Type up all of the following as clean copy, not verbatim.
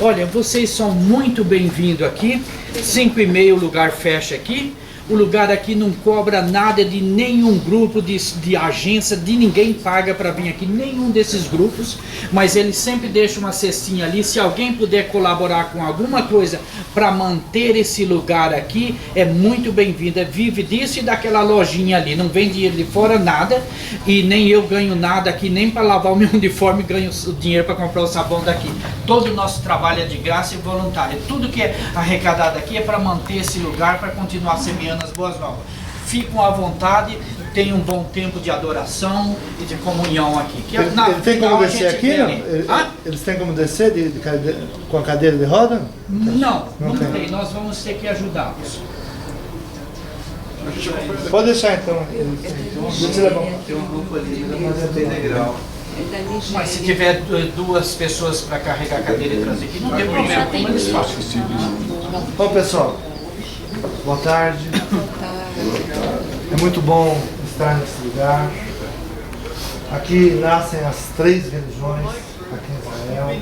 Olha, vocês são muito bem-vindos aqui. 5h30 o lugar fecha aqui. O lugar aqui não cobra nada de nenhum grupo de agência, de ninguém paga para vir aqui, nenhum desses grupos. Mas eles sempre deixam uma cestinha ali. Se alguém puder colaborar com alguma coisa para manter esse lugar aqui, é muito bem-vindo. Vive disso e daquela lojinha ali. Não vem dinheiro de fora, nada. E nem eu ganho nada aqui, nem para lavar o meu uniforme ganho o dinheiro para comprar o sabão daqui. Todo o nosso trabalho é de graça e voluntário. Tudo que é arrecadado aqui é para manter esse lugar, para continuar semeando as boas novas. Fiquem à vontade, tenham um bom tempo de adoração e de comunhão aqui. Ele tem como descer aqui? Não? Eles têm como descer com a cadeira de roda? Não tem. Nós vamos ter que ajudá-los. Pode deixar então. Tem um grupo ali, mas tem degrau. Mas se tiver duas pessoas para carregar a cadeira e trazer aqui, não tem problema, como eles fazem. Bom, pessoal, boa tarde. É muito bom estar nesse lugar. Aqui nascem as 3 religiões aqui em Israel: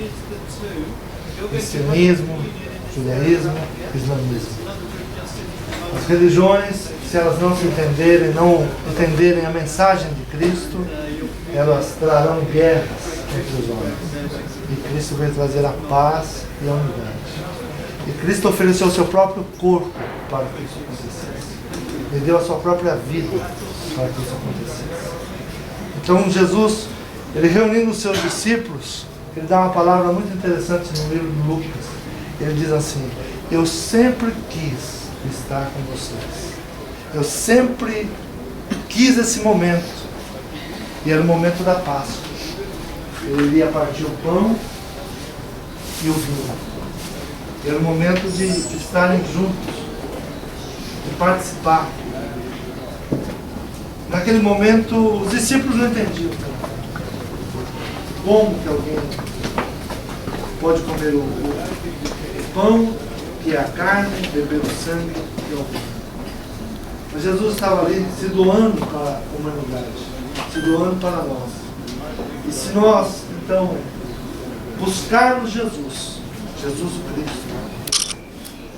cristianismo, judaísmo, islamismo. As religiões, se elas não se entenderem, não entenderem a mensagem de Cristo, elas trarão guerras entre os homens. E Cristo veio trazer a paz e a unidade. E Cristo ofereceu o seu próprio corpo para que isso acontecesse. Ele deu a sua própria vida para que isso acontecesse. Então Jesus, ele reunindo os seus discípulos, ele dá uma palavra muito interessante no livro de Lucas. Ele diz assim: eu sempre quis estar com vocês. Eu sempre quis esse momento. E era o momento da Páscoa. Ele iria partir o pão e o vinho. Era o momento de estarem juntos, de participar. Naquele momento, os discípulos não entendiam como que alguém pode comer o pão, que é a carne, beber o sangue, que é o vinho. Mas Jesus estava ali se doando para a humanidade, se doando para nós. E se nós, então, buscarmos Jesus o Cristo,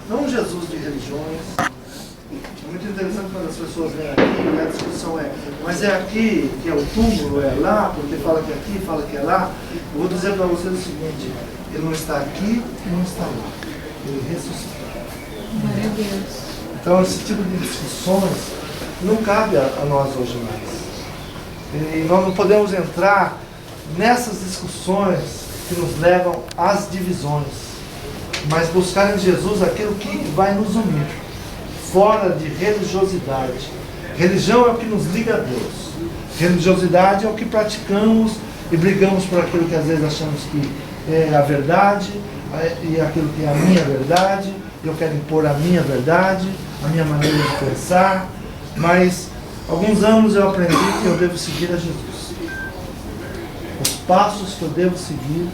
não Jesus de religiões. É muito interessante quando as pessoas vêm aqui e a discussão é: mas é aqui que é o túmulo, é lá, porque fala que é aqui, fala que é lá. Eu vou dizer para vocês o seguinte: ele não está aqui e não está lá. Ele ressuscitou. Glória a Deus. Então esse tipo de discussões não cabe a nós hoje mais. E nós não podemos entrar nessas discussões que nos levam às divisões, mas buscar em Jesus aquilo que vai nos unir, fora de religiosidade. Religião é o que nos liga a Deus. Religiosidade é o que praticamos e brigamos por aquilo que às vezes achamos que é a verdade e aquilo que é a minha verdade. Eu quero impor a minha verdade, a minha maneira de pensar, mas alguns anos eu aprendi que eu devo seguir a Jesus. Os passos que eu devo seguir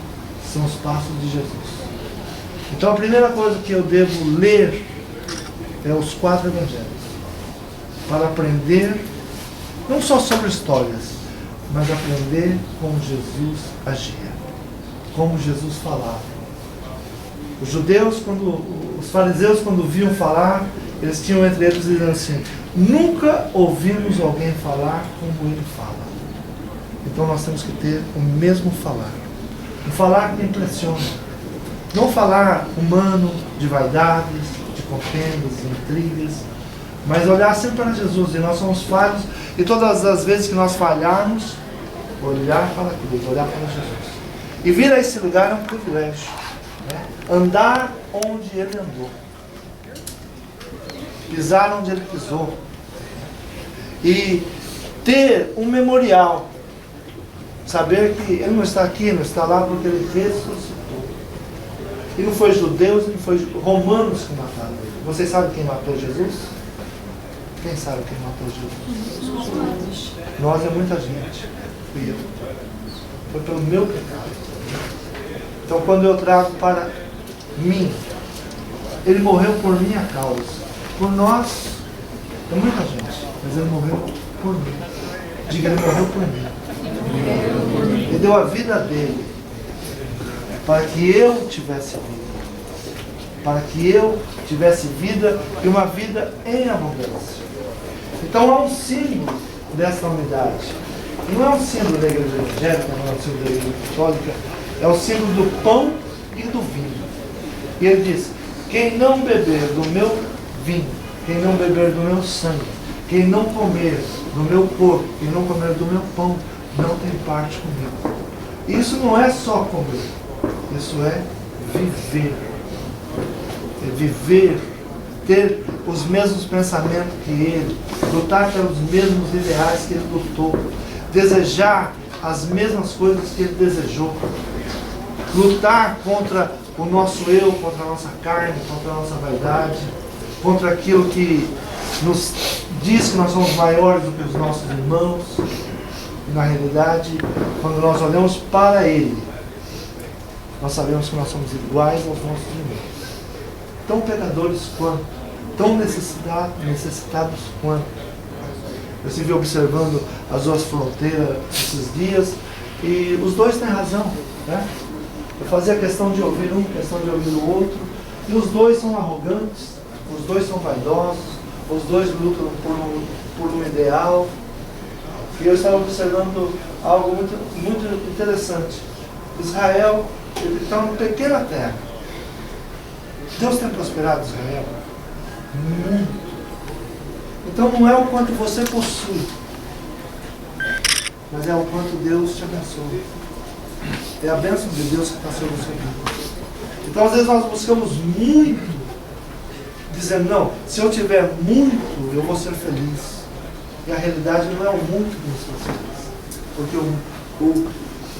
são os passos de Jesus. Então a primeira coisa que eu devo ler é os 4 evangelhos, para aprender não só sobre histórias, mas aprender como Jesus agia, como Jesus falava. Os judeus, os fariseus, quando viam falar, eles tinham entre eles dizendo assim: nunca ouvimos alguém falar como ele fala. Então nós temos que ter o mesmo falar. Um falar que impressiona. Não falar humano, de vaidades, de contendas, de intrigas, mas olhar sempre para Jesus. E nós somos falhos, e todas as vezes que nós falharmos, olhar para Cristo, olhar para Jesus. E vir a esse lugar é um privilégio. Né? Andar onde ele andou. Pisar onde ele pisou. E ter um memorial. Saber que ele não está aqui, não está lá, porque ele ressuscitou. E não foi judeus, não foi romanos que mataram ele. Vocês sabem quem matou Jesus? Quem sabe quem matou Jesus? Nós é muita gente. Fui eu. Foi pelo meu pecado. Então quando eu trago para mim, ele morreu por minha causa. Por nós, é muita gente, mas ele morreu por mim. Diga, ele morreu por mim. Ele deu a vida dele para que eu tivesse vida. para que eu tivesse vida e uma vida em abundância. Então há um símbolo dessa unidade. E não é um símbolo da igreja evangélica, não é um símbolo da igreja católica, é o símbolo do pão e do vinho. E ele diz: quem não beber do meu vinho, quem não beber do meu sangue, quem não comer do meu corpo, quem não comer do meu pão, não tem parte comigo. Isso não é só comer, isso é viver. É viver, ter os mesmos pensamentos que ele, lutar pelos mesmos ideais que ele lutou, desejar as mesmas coisas que ele desejou, lutar contra o nosso eu, contra a nossa carne, contra a nossa vaidade, contra aquilo que nos diz que nós somos maiores do que os nossos irmãos. E na realidade, quando nós olhamos para ele, nós sabemos que nós somos iguais aos nossos irmãos. Tão pecadores quanto, tão necessitados quanto. Eu estive observando as duas fronteiras esses dias e os dois têm razão, né? Eu fazia questão de ouvir um, questão de ouvir o outro, e os dois são arrogantes, os dois são vaidosos, os dois lutam por um ideal. E eu estava observando algo muito interessante. Israel, ele está numa pequena terra. Deus tem prosperado Israel muito. Então não é o quanto você possui, mas é o quanto Deus te abençoa. É a bênção de Deus que está sobre o seu vida. Então às vezes nós buscamos muito, dizendo, não, se eu tiver muito, eu vou ser feliz. E a realidade não é o muito que nos faz feliz. Porque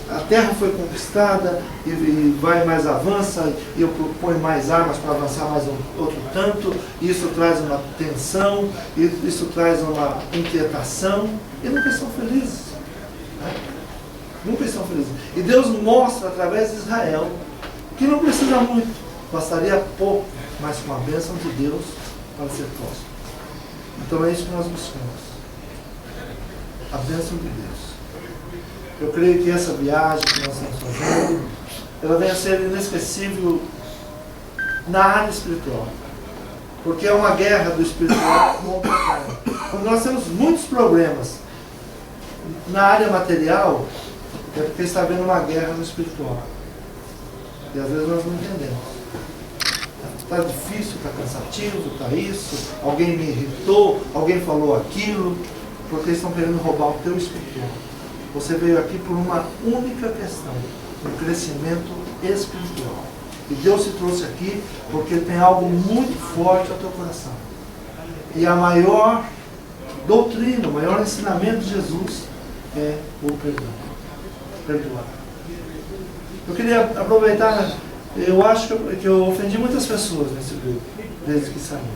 a terra foi conquistada e vai mais avança, e eu proponho mais armas para avançar mais outro tanto, e isso traz uma tensão, e isso traz uma inquietação, e nunca estão felizes. Né? Nunca estão felizes. E Deus mostra através de Israel que não precisa muito, bastaria pouco, mas com a bênção de Deus para ser próximo. Então é isso que nós buscamos. A bênção de Deus. Eu creio que essa viagem que nós estamos fazendo, ela vem a ser inesquecível na área espiritual. Porque é uma guerra do espiritual contra a carne. Quando nós temos muitos problemas na área material, é porque está havendo uma guerra no espiritual. E às vezes nós não entendemos. Está difícil, está cansativo, está isso, alguém me irritou, alguém falou aquilo, porque eles estão querendo roubar o teu espiritual. Você veio aqui por uma única questão, um crescimento espiritual. E Deus te trouxe aqui porque tem algo muito forte ao teu coração. E a maior doutrina, o maior ensinamento de Jesus é o perdão. Perdoar. Eu queria aproveitar, eu acho que eu ofendi muitas pessoas nesse grupo, desde que saímos.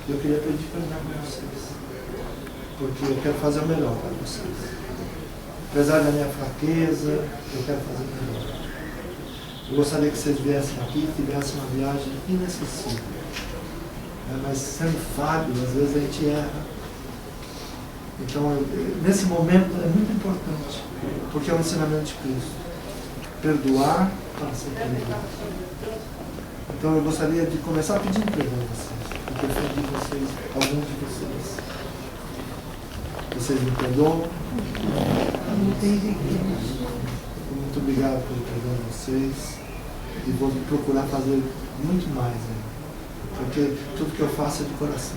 Eu queria pedir perdão para vocês. Porque eu quero fazer o melhor para vocês. Apesar da minha fraqueza, eu quero fazer o melhor. Eu gostaria que vocês viessem aqui e tivessem uma viagem inesquecível. Mas sendo falho, às vezes a gente erra. Então, nesse momento é muito importante, porque é um ensinamento de Cristo. Perdoar para ser perdoado. Então eu gostaria de começar pedindo perdão a vocês, porque eu ofendi vocês, alguns de vocês. Vocês me perdoam? Muito obrigado pelo perdão de vocês. E vou procurar fazer muito mais, né? Porque tudo que eu faço é de coração.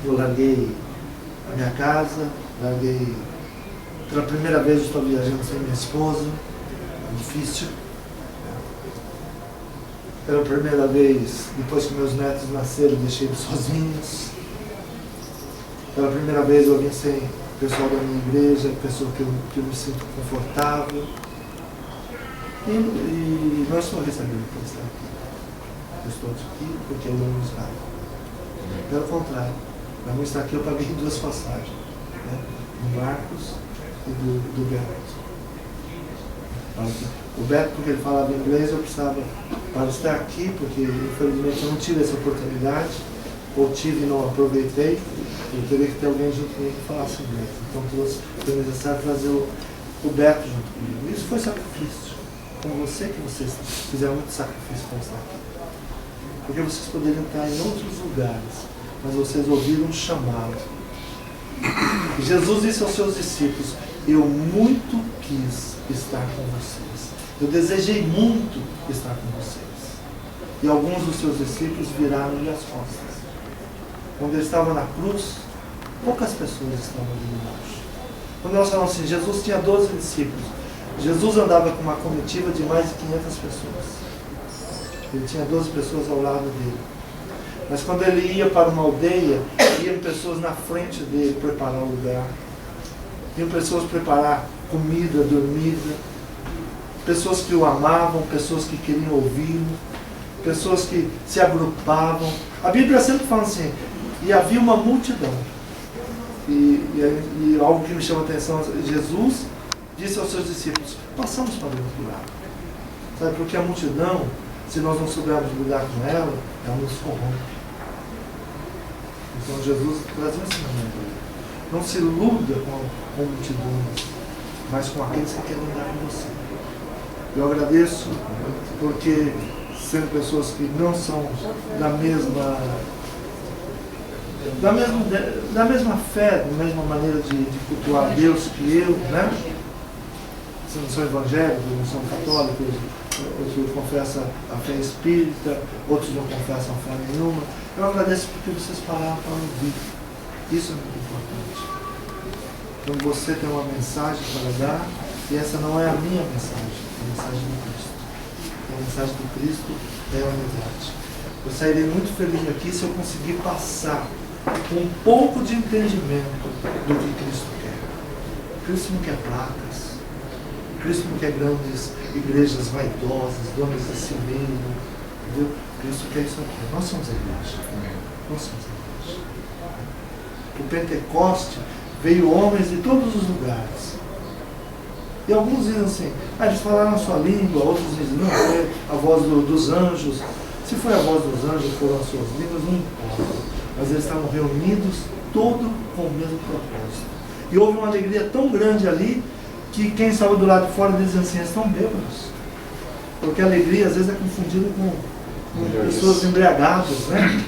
Eu larguei a minha casa, larguei. Pela primeira vez eu estou viajando sem minha esposa, é difícil. Pela primeira vez, depois que meus netos nasceram, eu deixei eles sozinhos. Pela primeira vez eu vim sem o pessoal da minha igreja, pessoa que eu me sinto confortável. E não estou recebendo por estar aqui. Eu estou aqui porque eu amo Israel. Pelo contrário, para não estar aqui eu paguei 2 passagens, né? Do Marcos e do Beto. O Beto, porque ele falava inglês, eu precisava, para estar aqui, porque infelizmente eu não tive essa oportunidade, ou tive e não aproveitei, eu teria que ter alguém junto comigo que falasse inglês. Então foi necessário trazer o Beto junto comigo. Isso foi sacrifício. Com você que vocês fizeram muito sacrifício para estar aqui. porque vocês poderiam estar em outros lugares, mas vocês ouviram um chamado. E Jesus disse aos seus discípulos: eu muito quis estar com vocês, eu desejei muito estar com vocês. E alguns dos seus discípulos viraram-lhe as costas. Quando ele estava na cruz, poucas pessoas estavam ali embaixo. Quando nós falamos assim, Jesus tinha 12 discípulos. Jesus andava com uma comitiva de mais de 500 pessoas. Ele tinha 12 pessoas ao lado dele. Mas quando ele ia para uma aldeia, iam pessoas na frente dele preparar o lugar. Iam pessoas preparar comida, dormida. Pessoas que o amavam, pessoas que queriam ouvi-lo. Pessoas que se agrupavam. A Bíblia sempre fala assim, e havia uma multidão. E algo que me chama a atenção, Jesus disse aos seus discípulos: passamos para o outro lado. Sabe, porque a multidão, se nós não soubermos lidar com ela, ela nos corrompe. Então Jesus traz um ensinamento. Não se iluda com multidões, mas com aqueles que querem andar com você. Eu agradeço porque, sendo pessoas que não são da mesma fé, da mesma maneira de cultuar Deus que eu, né? Vocês não são evangélicos, não são católicos, outros confessam a fé espírita, outros não confessam fé nenhuma. Eu agradeço porque vocês pararam para ouvir. Isso é muito importante. Então você tem uma mensagem para dar, e essa não é a minha mensagem, é a mensagem do Cristo. A mensagem do Cristo é a unidade. Eu sairei muito feliz aqui se eu conseguir passar com um pouco de entendimento do que Cristo quer. Cristo não quer placas. Cristo não quer grandes igrejas vaidosas, donas de si mesmo. Entendeu? Cristo quer isso aqui. Nós somos a igreja. Nós somos a igreja. O Pentecoste veio homens de todos os lugares. E alguns dizem assim, eles falaram a sua língua, outros dizem, não, foi a voz dos anjos. Se foi a voz dos anjos, foram as suas línguas, não importa. Mas eles estavam reunidos, todos com o mesmo propósito. E houve uma alegria tão grande ali, que quem estava do lado de fora dizia assim, eles estão bêbados. Porque a alegria às vezes é confundida com pessoas embriagadas, né?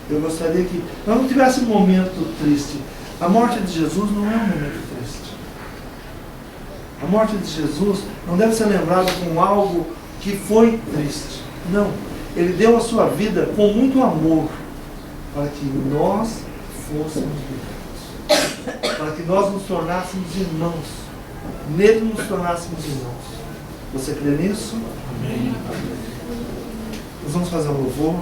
Eu gostaria que nós não tivéssemos um momento triste. A morte de Jesus não é um momento triste. A morte de Jesus não deve ser lembrada como algo que foi triste. Não. Ele deu a sua vida com muito amor para que nós fôssemos livres. Para que nós nos tornássemos irmãos. Nele nos tornássemos irmãos. Você crê nisso? Amém. Nós vamos fazer um louvor.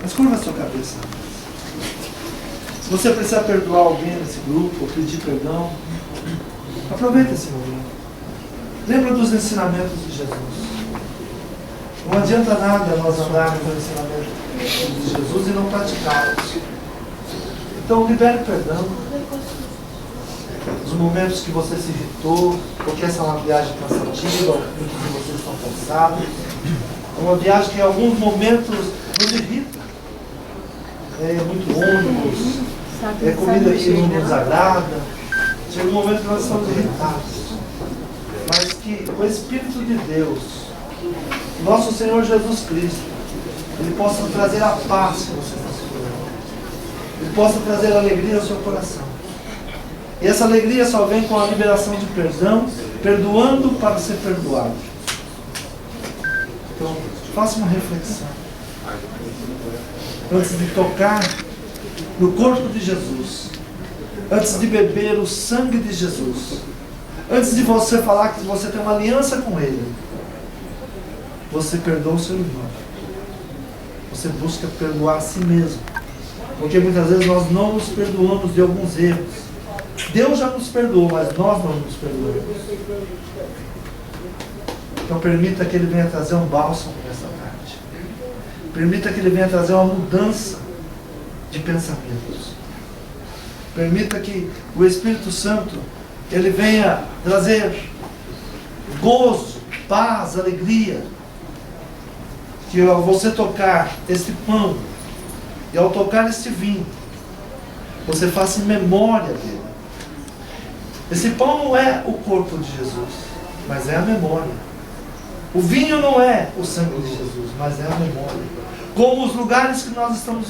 Mas curva a sua cabeça. Se você precisar perdoar alguém nesse grupo, ou pedir perdão, aproveita esse momento. Lembra dos ensinamentos de Jesus. Não adianta nada nós andarmos no ensinamento de Jesus e não praticarmos. Então libere perdão. Os momentos que você se irritou, porque essa é uma viagem cansativa, muitos de vocês estão cansados. É uma viagem que em alguns momentos nos irrita. É muito ônibus, é comida que não nos agrada. Chega um momento que nós estamos irritados. Mas que o Espírito de Deus, nosso Senhor Jesus Cristo, Ele possa trazer a paz que você está segurando. Ele possa trazer a alegria ao seu coração. E essa alegria só vem com a liberação de perdão, perdoando para ser perdoado. Então, faça uma reflexão. Antes de tocar no corpo de Jesus, antes de beber o sangue de Jesus, antes de você falar que você tem uma aliança com Ele, você perdoa o seu irmão. Você busca perdoar a si mesmo. Porque muitas vezes nós não nos perdoamos de alguns erros. Deus já nos perdoou, mas nós não nos perdoamos. Então permita que Ele venha trazer um bálsamo nessa tarde. Permita que Ele venha trazer uma mudança de pensamentos. Permita que o Espírito Santo Ele venha trazer gozo, paz, alegria. Que ao você tocar este pão e ao tocar este vinho, você faça em memória dele. Esse pão não é o corpo de Jesus, mas é a memória. O vinho não é o sangue de Jesus, mas é a memória. Como os lugares que nós estamos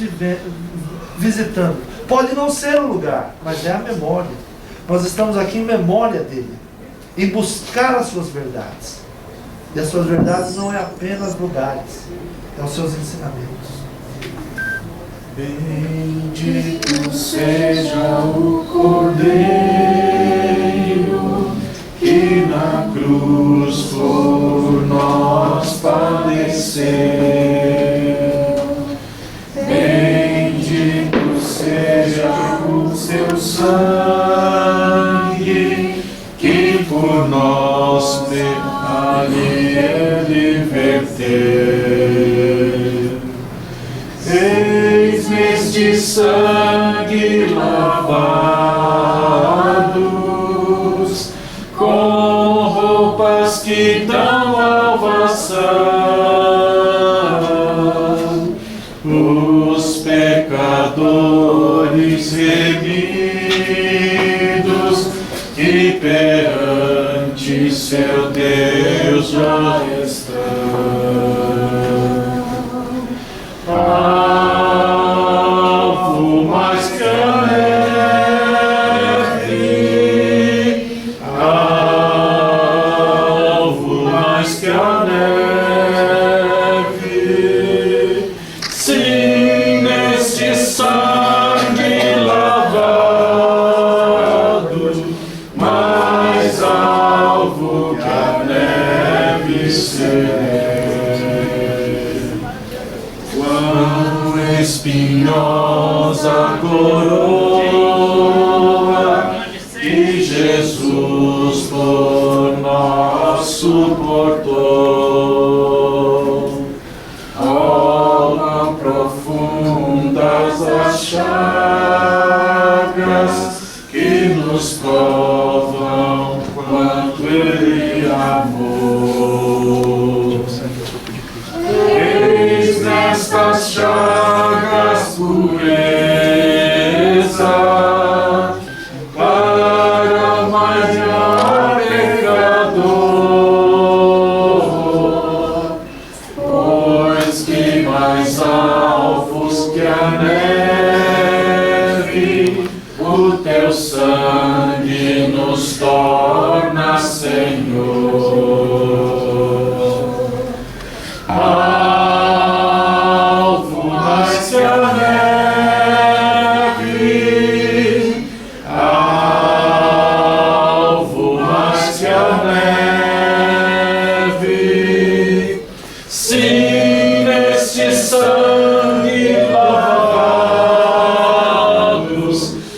visitando. Pode não ser o lugar, mas é a memória. Nós estamos aqui em memória dele, em buscar as suas verdades. E as suas verdades não é apenas lugares, é os seus ensinamentos. Bendito seja o Cordeiro que na cruz por nós padeceu. Bendito seja o seu sangue que por nós ali ele verteu. Eis neste sangue lavados, com roupas que dão salvação, os pecadores remidos que perante seu Deus já estão. Alvo mais que a neve, alvo mais que a neve, sim, neste sangue lavado, mais alvo que a neve serei. Quão espinhosa coroa que Jesus por nós suportou. Oh, quão profundas as chagas que nos provam quanto Ele amou. Eis nestas chagas pureza para o maior pecador, pois que mais alvos que a neve, o teu sangue nos torna, Senhor. Alvo mais que a neve, alvo mais que a neve, sim, neste sangue lavados,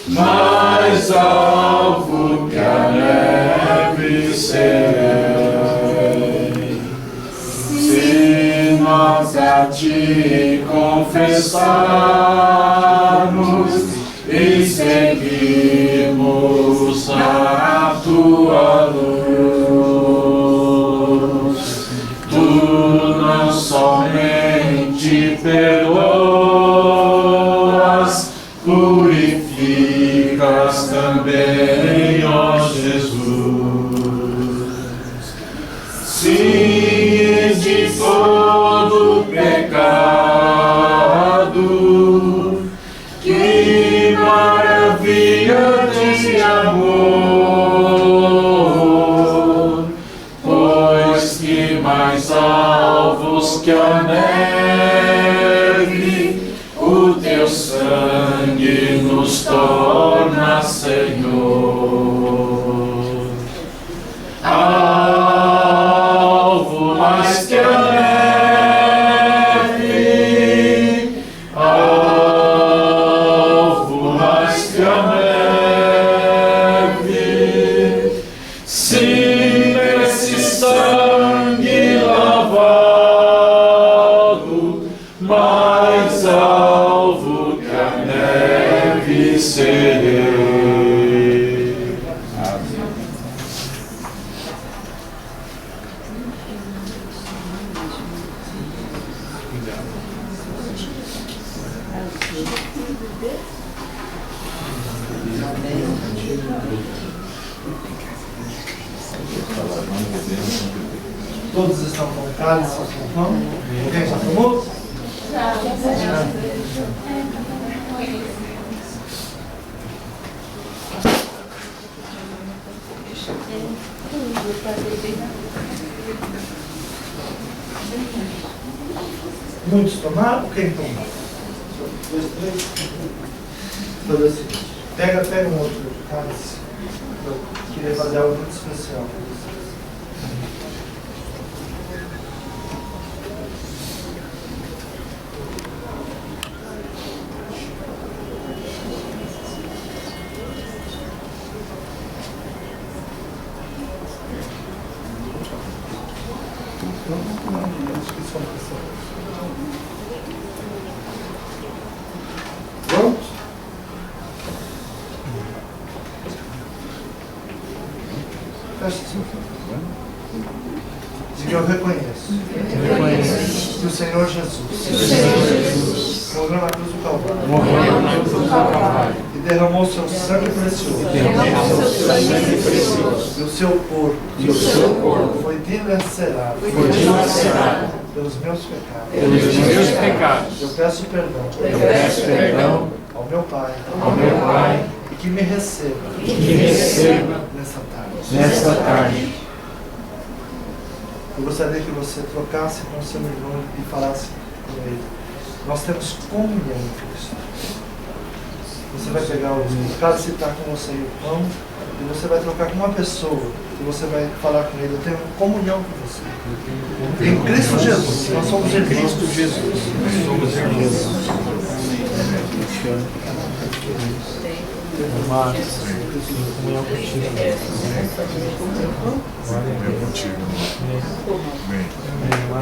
mais alvo que a neve serei. Se nós a ti confessarmos e seguirmos a tua luz, tu não somente perdoas, purificas também, ó Jesus. Sim, de todo pecado, que maravilha de amor, pois que mais alvos que a neve, o teu sangue nos torna, Senhor. Alvo mais que a neve, alvo mais que a neve, sim, nesse sangue lavado, mais alvo que a neve serei. Todos estão com cálice? Alguém já tomou? Muitos tomaram? Quem tomou? 2, 3. Vou fazer o seguinte. Pega um outro cálice. Eu queria fazer algo muito especial para vocês. Pronto? Fecha assim. Diga, eu reconheço. Que o Senhor Jesus morreu na cruz do Calvário e derramou seu sangue precioso. E o seu corpo foi dilacerado pelos meus pecados. Eu peço perdão ao meu Pai e que me receba nessa tarde. Eu gostaria que você trocasse com o seu irmão e falasse com ele. Nós temos comunhão em Cristo. Você vai pegar o cálice, está com você e o pão, e você vai trocar com uma pessoa, e você vai falar com ele. Eu tenho comunhão com você. Em Cristo Jesus. Nós somos em Cristo Jesus. Somos irmãos.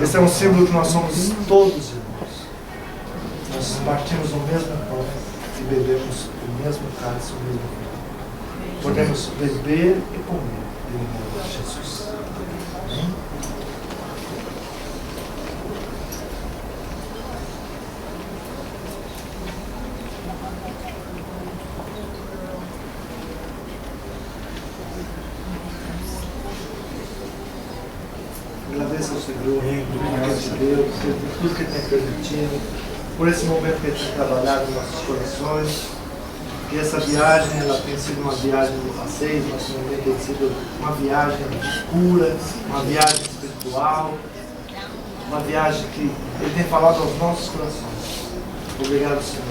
Esse é um símbolo que nós somos todos irmãos. Nós partimos o mesmo pão e bebemos o mesmo cálice, o mesmo vinho. Podemos beber e comer em nome de Jesus. Amém? Agradeço ao Senhor, agradeço a Deus, por tudo que Ele tem permitido, por esse momento que Ele tem trabalhado em nossos corações. E essa viagem, ela tem sido uma viagem de passeio, mas também tem sido uma viagem de cura, uma viagem espiritual, uma viagem que Ele tem falado aos nossos corações. Obrigado, Senhor,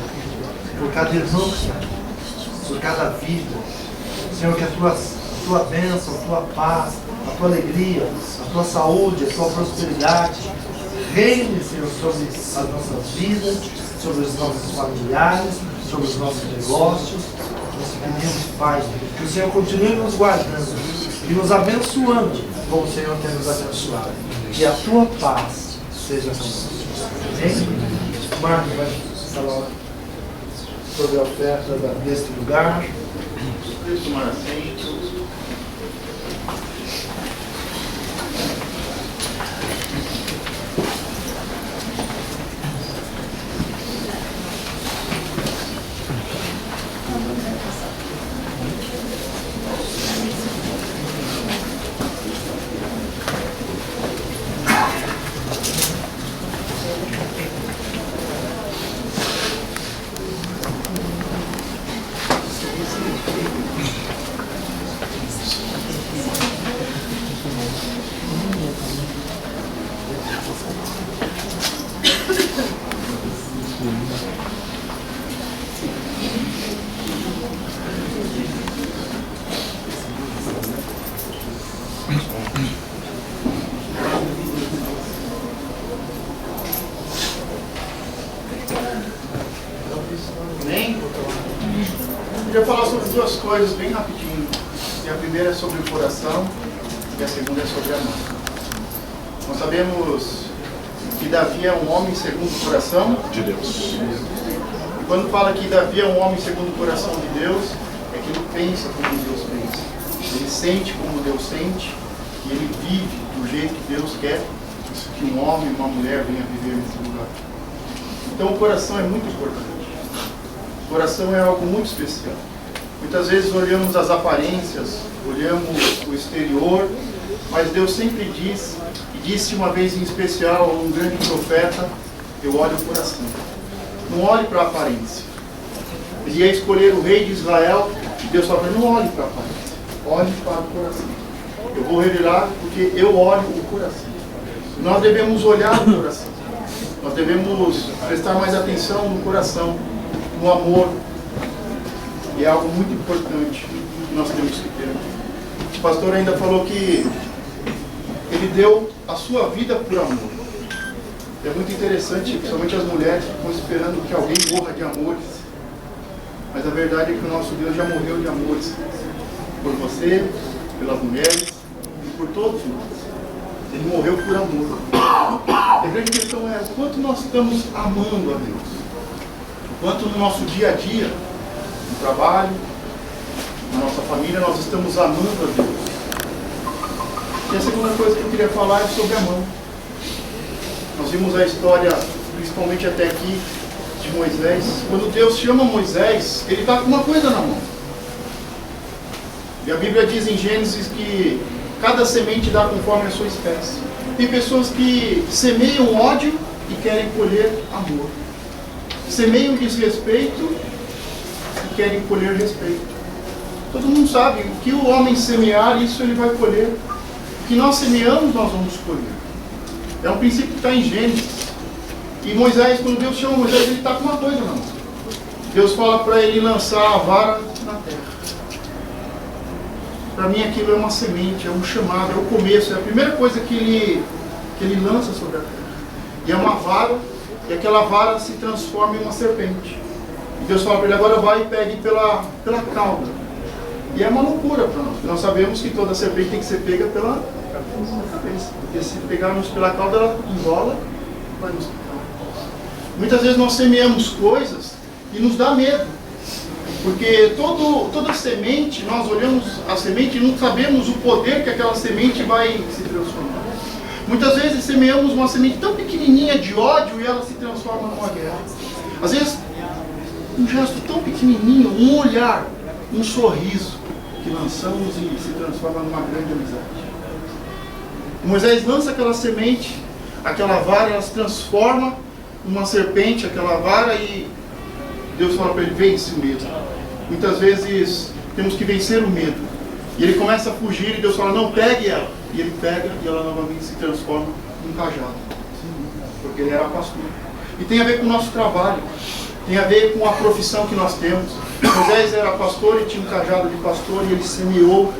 por cada irmão que está aqui, por cada vida. Senhor, que a tua bênção, a tua paz, a tua alegria, a tua saúde, a tua prosperidade reine, Senhor, sobre as nossas vidas, sobre os nossos familiares, sobre os nossos negócios. Nós pedimos, Pai, que o Senhor continue nos guardando e nos abençoando, como o Senhor tem nos abençoado. Que a tua paz seja conosco. Amém? Marcos vai falar sobre a oferta deste lugar. Tomar assento. Eu queria falar sobre duas coisas bem rapidinho. E a primeira é sobre o coração e a segunda é sobre a mão. Nós sabemos que Davi é um homem segundo o coração De Deus. E quando fala que Davi é um homem segundo o coração de Deus, é que ele pensa como Deus pensa. Ele sente como Deus sente e ele vive do jeito que Deus quer que um homem e uma mulher venham viver nesse lugar. Então o coração é muito importante. O coração é algo muito especial. Muitas vezes olhamos as aparências, olhamos o exterior Mas Deus sempre diz, e disse uma vez em especial a um grande profeta: eu olho o coração. Não olhe para a aparência. Ele ia escolher o rei de Israel, e Deus falou: não olhe para a aparência, olhe para o coração. Eu vou revelar porque eu olho o coração. Nós devemos olhar o coração. Nós devemos prestar mais atenção no coração, no amor. E é algo muito importante que nós temos que ter. O pastor ainda falou que ele deu a sua vida por amor. É muito interessante, principalmente as mulheres que ficam esperando que alguém morra de amores. Mas a verdade é que o nosso Deus já morreu de amores. Por você, pelas mulheres e por todos nós. Ele morreu por amor. A grande questão é o quanto nós estamos amando a Deus. O quanto no nosso dia a dia, no trabalho, na nossa família, nós estamos amando a Deus. E a segunda coisa que eu queria falar é sobre a mão. Nós vimos a história, principalmente até aqui, de Moisés. Quando Deus chama Moisés, ele está com uma coisa na mão. E a Bíblia diz em Gênesis que cada semente dá conforme a sua espécie. Tem pessoas que semeiam ódio e querem colher amor. Semeiam desrespeito e querem colher respeito. Todo mundo sabe, o que o homem semear, isso ele vai colher. O que nós semeamos, nós vamos colher. É um princípio que está em Gênesis. E Moisés, quando Deus chama Moisés, ele está com uma coisa na mão. Deus fala para ele lançar a vara na terra. Para mim aquilo é uma semente, é um chamado, é o começo, é a primeira coisa que ele lança sobre a terra. E é uma vara, e aquela vara se transforma em uma serpente. E Deus fala para ele: agora vai e pegue pela cauda. E é uma loucura para nós. Nós sabemos que toda serpente tem que ser pega pela cabeça. Porque se pegarmos pela cauda, ela enrola e vai nos picar. Muitas vezes nós semeamos coisas e nos dá medo. Porque toda semente, nós olhamos a semente e não sabemos o poder que aquela semente vai se transformar. Muitas vezes semeamos uma semente tão pequenininha de ódio e ela se transforma numa guerra. Às vezes, um gesto tão pequenininho, um olhar, um sorriso que lançamos e se transforma numa grande amizade. Moisés lança aquela semente, aquela vara, ela se transforma numa serpente, aquela vara, e Deus fala para ele: vence o medo. Muitas vezes temos que vencer o medo. E ele começa a fugir e Deus fala: não, pegue ela. E ele pega e ela novamente se transforma num cajado. Porque ele era pastor. E tem a ver com o nosso trabalho. Tem a ver com a profissão que nós temos. Moisés era pastor e tinha um cajado de pastor e ele semeou.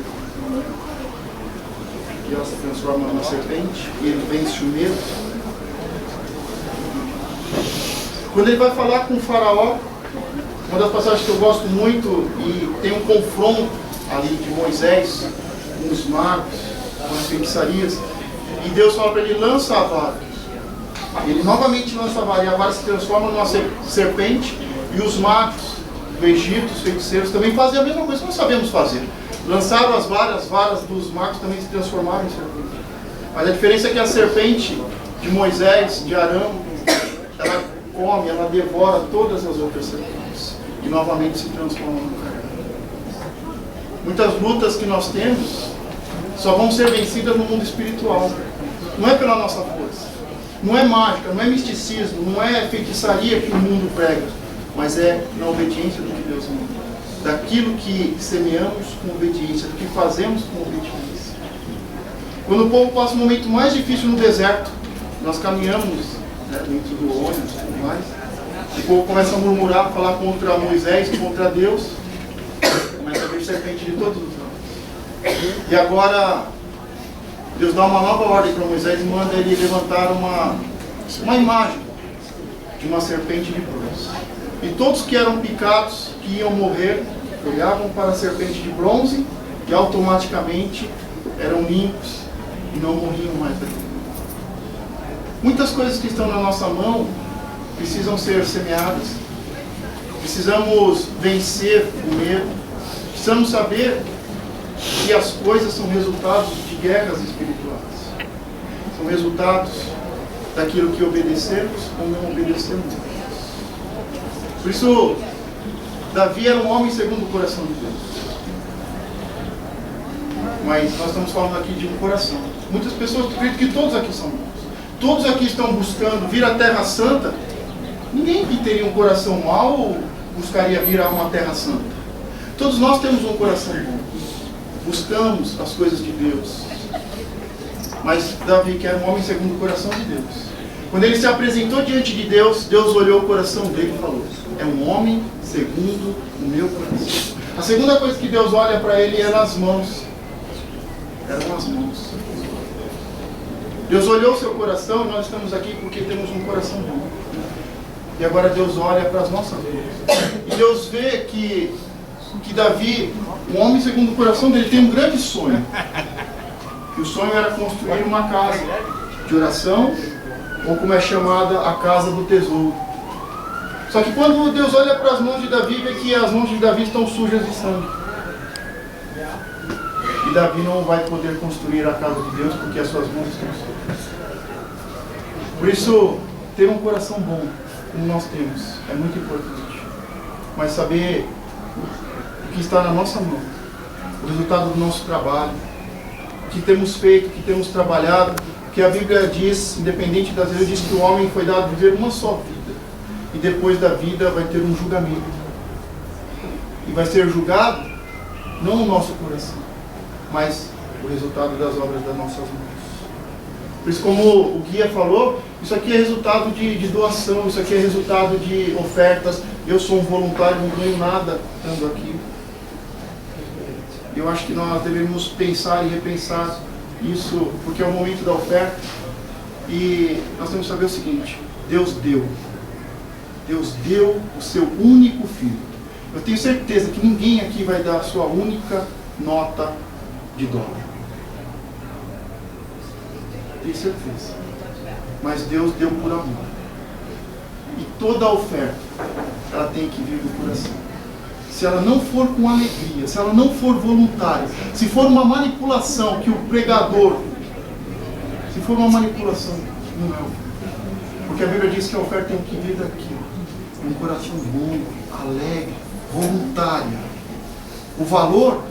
E ela se transforma numa serpente e ele vence o medo. Quando ele vai falar com o faraó, uma das passagens que eu gosto muito, e tem um confronto ali de Moisés com os magos, com as feitiçarias, e Deus fala para ele: lança a vara. Ele novamente lança a vara, e a vara se transforma numa serpente, e os magos do Egito, os feiticeiros, também fazem a mesma coisa que nós sabemos fazer. Lançaram as varas dos magos também se transformaram em serpente. Mas a diferença é que a serpente de Moisés, de Arão, ela come, ela devora todas as outras serpentes e novamente se transforma no carne. Muitas lutas que nós temos só vão ser vencidas no mundo espiritual. Não é pela nossa força, não é mágica, não é misticismo, não é feitiçaria que o mundo prega, mas é na obediência do que Deus manda. Daquilo que semeamos com obediência, do que fazemos com obediência. Quando o povo passa um momento mais difícil no deserto, nós caminhamos dentro do ônibus e tudo mais, o povo começa a murmurar, falar contra Moisés, contra Deus, começa a ver serpente de todos os lados. E agora Deus dá uma nova ordem para Moisés e manda ele levantar uma imagem de uma serpente de bronze. E todos que eram picados, que iam morrer, olhavam para a serpente de bronze e automaticamente eram limpos e não morriam mais daqui. Muitas coisas que estão na nossa mão precisam ser semeadas. Precisamos vencer o medo. Precisamos saber que as coisas são resultados de guerras espirituais. São resultados daquilo que obedecemos ou não obedecemos. Por isso, Davi era um homem segundo o coração de Deus. Mas nós estamos falando aqui de um coração. Muitas pessoas acreditam que todos aqui são bons. Todos aqui estão buscando vir à Terra Santa. Ninguém que teria um coração mau buscaria vir a uma Terra Santa. Todos nós temos um coração bom. Buscamos as coisas de Deus. Mas Davi, que era um homem segundo o coração de Deus, quando ele se apresentou diante de Deus, Deus olhou o coração dele e falou: é um homem segundo o meu coração. A segunda coisa que Deus olha para ele eram as mãos. Eram as mãos. Deus olhou o seu coração e nós estamos aqui porque temos um coração bom. E agora Deus olha para as nossas mãos. E Deus vê que Davi, um homem segundo o coração dele, tem um grande sonho. E o sonho era construir uma casa de oração, ou como é chamada, a casa do tesouro. Só que quando Deus olha para as mãos de Davi, vê que as mãos de Davi estão sujas de sangue. E Davi não vai poder construir a casa de Deus porque as suas mãos estão sujas. Por isso, ter um coração bom, como nós temos, é muito importante. Mas saber o que está na nossa mão, o resultado do nosso trabalho, o que temos feito, o que temos trabalhado, que a Bíblia diz, independente das vezes, diz que o homem foi dado a viver uma só vida. E depois da vida vai ter um julgamento. E vai ser julgado não o nosso coração, mas o resultado das obras das nossas mãos. Por isso, como o guia falou, isso aqui é resultado de doação, isso aqui é resultado de ofertas. Eu sou um voluntário, não ganho nada estando aqui. Eu acho que nós devemos pensar e repensar isso, porque é o momento da oferta. E nós temos que saber o seguinte: Deus deu o seu único filho. Eu tenho certeza que ninguém aqui vai dar a sua única nota de dólar. Tenho certeza. Mas Deus deu por amor. E toda a oferta, ela tem que vir do coração. Se ela não for com alegria, se ela não for voluntária, se for uma manipulação que o pregador, se for uma manipulação, não é. Porque a Bíblia diz que a oferta tem que vir daqui, um coração bom, alegre, voluntária. O valor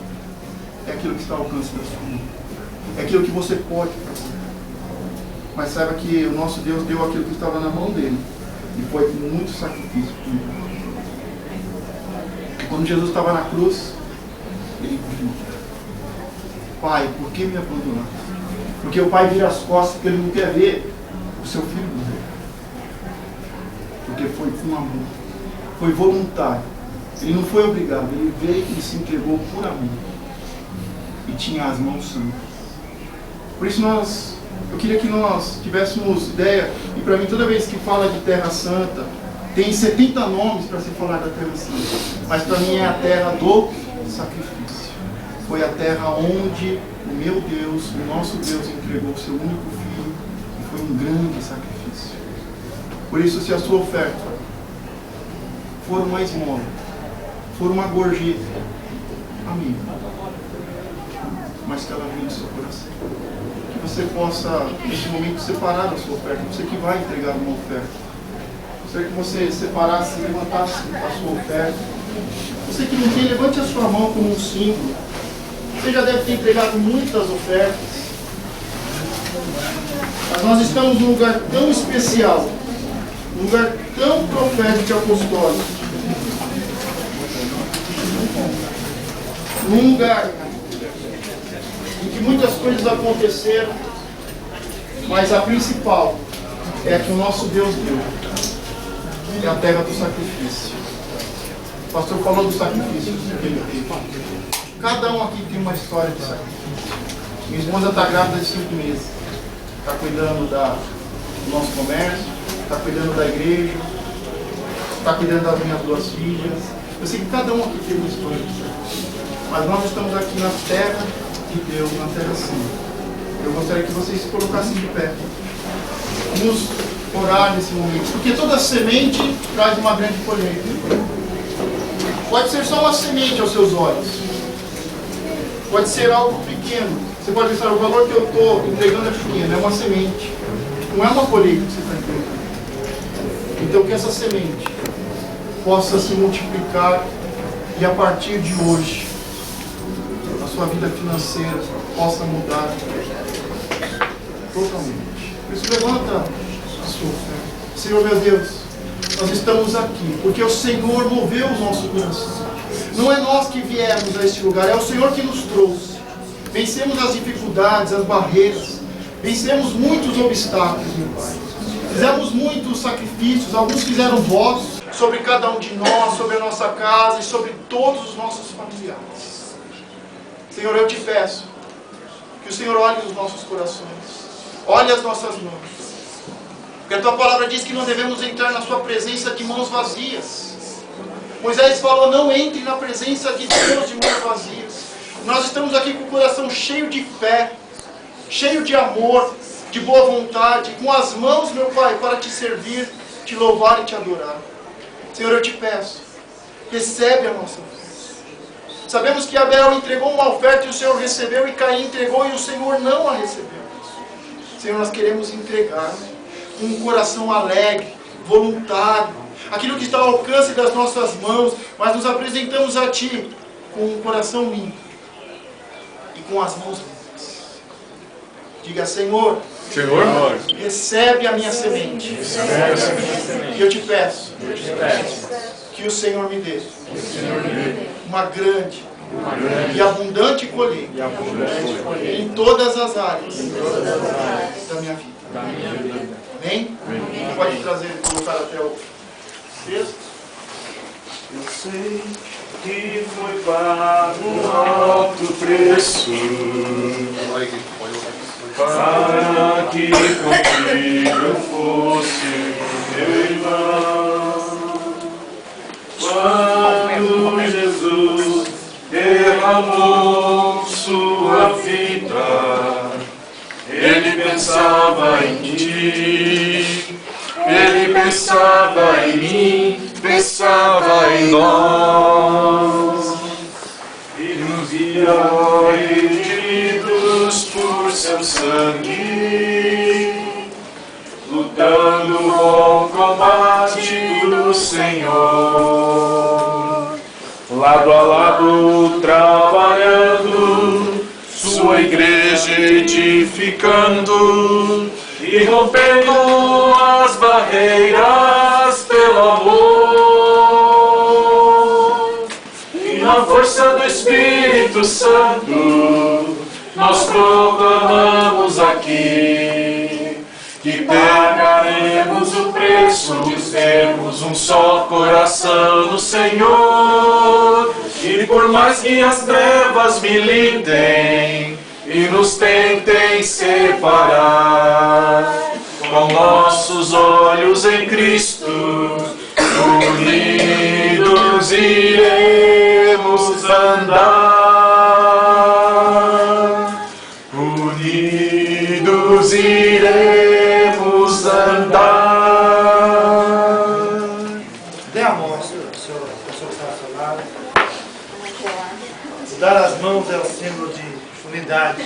é aquilo que está ao alcance da sua mão, é aquilo que você pode fazer. Mas saiba que o nosso Deus deu aquilo que estava na mão dele, e foi com muito sacrifício por nós. Quando Jesus estava na cruz, ele viu: Pai, por que me abandonaste? Porque o pai vira as costas porque ele não quer ver o seu filho morrer. Porque foi com amor, foi voluntário. Ele não foi obrigado, ele veio e se entregou por amor. E tinha as mãos santas. Por isso eu queria que nós tivéssemos ideia, e para mim toda vez que fala de Terra Santa, tem 70 nomes para se falar da Terra Santa, mas para mim é a terra do sacrifício. Foi a terra onde o meu Deus, o nosso Deus, entregou o seu único filho, e foi um grande sacrifício. Por isso, se a sua oferta for uma esmola, for uma gorjeta, amigo, mas que ela venha do seu coração. Que você possa, nesse momento, separar a sua oferta, você que vai entregar uma oferta. Gostaria que você separasse, levantasse a sua oferta. Você que não tem, levante a sua mão como um símbolo. Você já deve ter entregado muitas ofertas. Mas nós estamos num lugar tão especial, num lugar tão profético e apostólico. Num lugar em que muitas coisas aconteceram, mas a principal é a que o nosso Deus deu. É a terra do sacrifício. O pastor falou do sacrifício que ele teve. Cada um aqui tem uma história de sacrifício. Minha esposa está grávida de 5 meses. Está cuidando do nosso comércio, está cuidando da igreja, está cuidando das minhas 2 filhas. Eu sei que cada um aqui tem uma história de sacrifício. Mas nós estamos aqui na terra de Deus, na terra santa. Eu gostaria que vocês se colocassem de pé. Vamos orar nesse momento, porque toda semente traz uma grande colheita. Pode ser só uma semente aos seus olhos, pode ser algo pequeno. Você pode pensar: o valor que eu estou entregando é pequeno, é uma semente, não é uma colheita que você está entregando. Então que essa semente possa se multiplicar, e a partir de hoje a sua vida financeira possa mudar totalmente. Por isso, levanta a sua fé. Senhor meu Deus, nós estamos aqui porque o Senhor moveu o nosso coração. Não é nós que viemos a este lugar, é o Senhor que nos trouxe. Vencemos as dificuldades, as barreiras, vencemos muitos obstáculos, meu Pai. Fizemos muitos sacrifícios, alguns fizeram votos sobre cada um de nós, sobre a nossa casa e sobre todos os nossos familiares. Senhor, eu te peço que o Senhor olhe os nossos corações, olhe as nossas mãos. Porque a tua palavra diz que não devemos entrar na sua presença de mãos vazias. Moisés falou, não entre na presença de Deus de mãos vazias. Nós estamos aqui com o coração cheio de fé, cheio de amor, de boa vontade, com as mãos, meu Pai, para te servir, te louvar e te adorar. Senhor, eu te peço, recebe a nossa fé. Sabemos que Abel entregou uma oferta e o Senhor recebeu, e Caim entregou e o Senhor não a recebeu. Senhor, nós queremos entregar com um coração alegre, voluntário, aquilo que está ao alcance das nossas mãos, mas nos apresentamos a Ti com um coração limpo e com as mãos limpas. Diga, Senhor, recebe a minha semente. E eu te peço que o Senhor me dê uma grande e abundante colheita em todas as áreas da minha vida. Amém? Pode trazer, colocar até o texto. Eu sei que foi pago um alto preço para que contigo eu fosse meu irmão. Quando Jesus derramou sua vida, Ele pensava em ti, Ele pensava em mim, pensava em nós, e nos via redimidos por seu sangue, lutando o combate do Senhor, lado a lado trabalhando, sua igreja edificando e rompendo as barreiras pelo amor. E na força do Espírito Santo nós proclamamos aqui que pagaremos o preço de termos um só coração no Senhor. E por mais que as trevas militem e nos tentem separar, com nossos olhos em Cristo, unidos iremos andar. Unidos iremos andar. Dê a mão ao Senhor que está ao seu lado. Dar as mãos é o símbolo de unidade.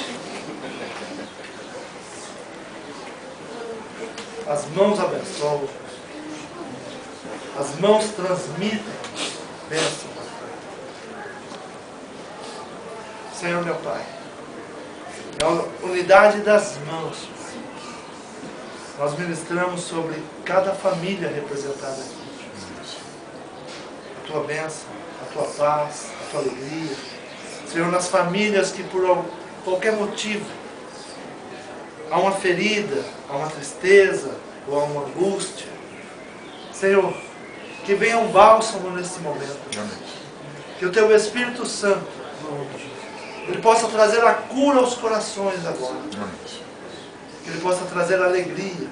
As mãos abençoam. As mãos transmitem bênção. Senhor meu Pai, na unidade das mãos, nós ministramos sobre cada família representada aqui. A tua bênção, a tua paz, a tua alegria. Senhor, nas famílias que por qualquer motivo há uma ferida, há uma tristeza ou há uma angústia, Senhor, que venha um bálsamo nesse momento. Que o Teu Espírito Santo, Ele possa trazer a cura aos corações agora. Que Ele possa trazer alegria.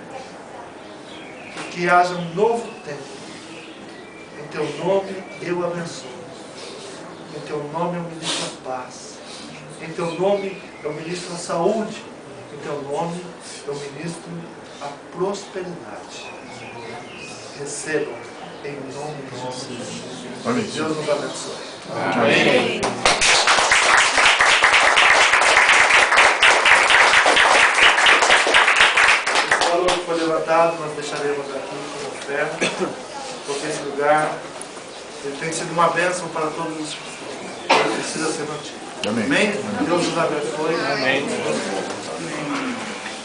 Que haja um novo tempo. Em Teu nome eu abençoo. Em Teu nome eu ministro a paz. Em Teu nome eu ministro a saúde. Em Teu nome eu ministro a prosperidade. Recebam em nome de Jesus. Amém. Deus nos abençoe. Amém. Esse valor que foi levantado nós deixaremos aqui como oferta, porque esse lugar ele tem sido uma bênção para todos os precisa ser mantido. Amém. Amém? Deus nos abençoe. Amém.